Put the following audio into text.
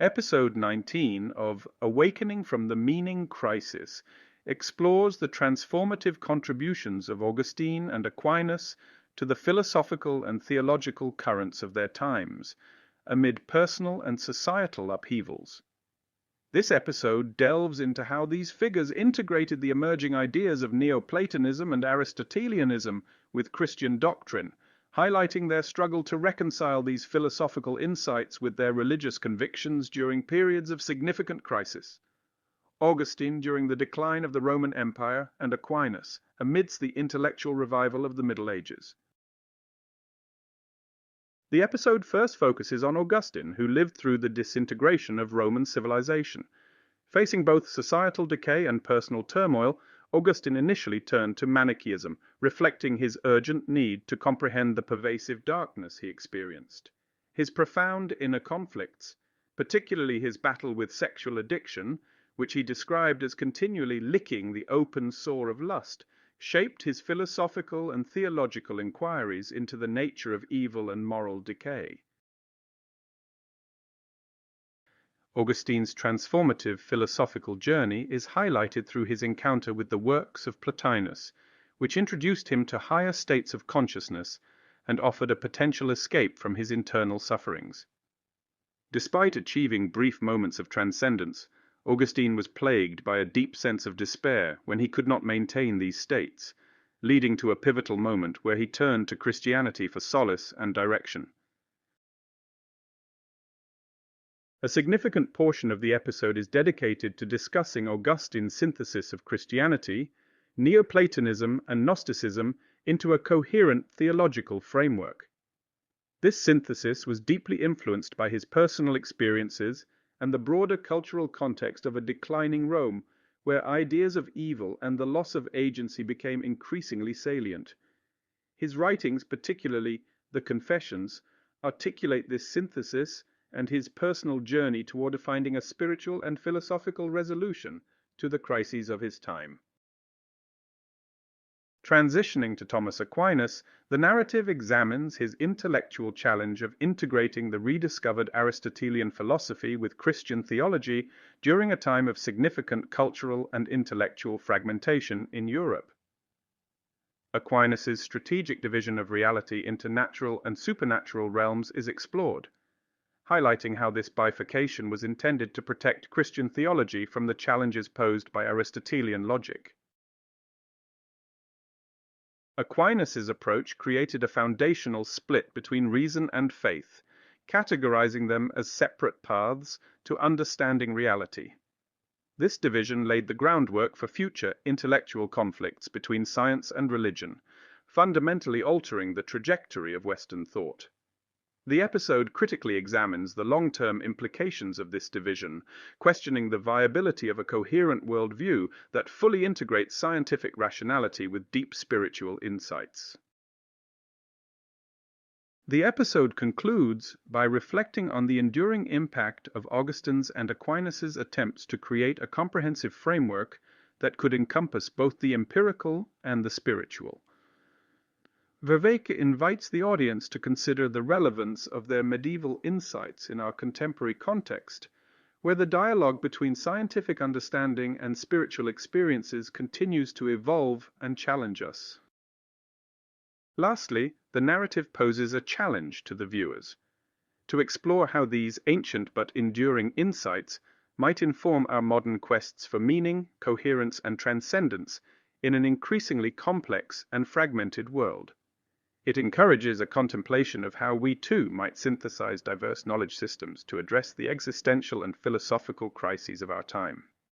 Episode 19 of Awakening from the Meaning Crisis explores the transformative contributions of Augustine and Aquinas to the philosophical and theological currents of their times, amid personal and societal upheavals. This episode delves into how these figures integrated the emerging ideas of Neoplatonism and Aristotelianism with Christian doctrine, highlighting their struggle to reconcile these philosophical insights with their religious convictions during periods of significant crisis. Augustine during the decline of the Roman Empire, and Aquinas amidst the intellectual revival of the Middle Ages. The episode first focuses on Augustine, who lived through the disintegration of Roman civilization. Facing both societal decay and personal turmoil, Augustine initially turned to Manichaeism, reflecting his urgent need to comprehend the pervasive darkness he experienced. His profound inner conflicts, particularly his battle with sexual addiction, which he described as continually licking the open sore of lust, shaped his philosophical and theological inquiries into the nature of evil and moral decay. Augustine's transformative philosophical journey is highlighted through his encounter with the works of Plotinus, which introduced him to higher states of consciousness and offered a potential escape from his internal sufferings. Despite achieving brief moments of transcendence, Augustine was plagued by a deep sense of despair when he could not maintain these states, leading to a pivotal moment where he turned to Christianity for solace and direction. A significant portion of the episode is dedicated to discussing Augustine's synthesis of Christianity, Neoplatonism, and Gnosticism into a coherent theological framework. This synthesis was deeply influenced by his personal experiences and the broader cultural context of a declining Rome, where ideas of evil and the loss of agency became increasingly salient. His writings, particularly the Confessions, articulate this synthesis and his personal journey toward finding a spiritual and philosophical resolution to the crises of his time. Transitioning to Thomas Aquinas, the narrative examines his intellectual challenge of integrating the rediscovered Aristotelian philosophy with Christian theology during a time of significant cultural and intellectual fragmentation in Europe. Aquinas' strategic division of reality into natural and supernatural realms is explored, highlighting how this bifurcation was intended to protect Christian theology from the challenges posed by Aristotelian logic. Aquinas' approach created a foundational split between reason and faith, categorizing them as separate paths to understanding reality. This division laid the groundwork for future intellectual conflicts between science and religion, fundamentally altering the trajectory of Western thought. The episode critically examines the long-term implications of this division, questioning the viability of a coherent worldview that fully integrates scientific rationality with deep spiritual insights. The episode concludes by reflecting on the enduring impact of Augustine's and Aquinas' attempts to create a comprehensive framework that could encompass both the empirical and the spiritual. Vervaeke invites the audience to consider the relevance of their medieval insights in our contemporary context, where the dialogue between scientific understanding and spiritual experiences continues to evolve and challenge us. Lastly, the narrative poses a challenge to the viewers, to explore how these ancient but enduring insights might inform our modern quests for meaning, coherence, and transcendence in an increasingly complex and fragmented world. It encourages a contemplation of how we too might synthesize diverse knowledge systems to address the existential and philosophical crises of our time.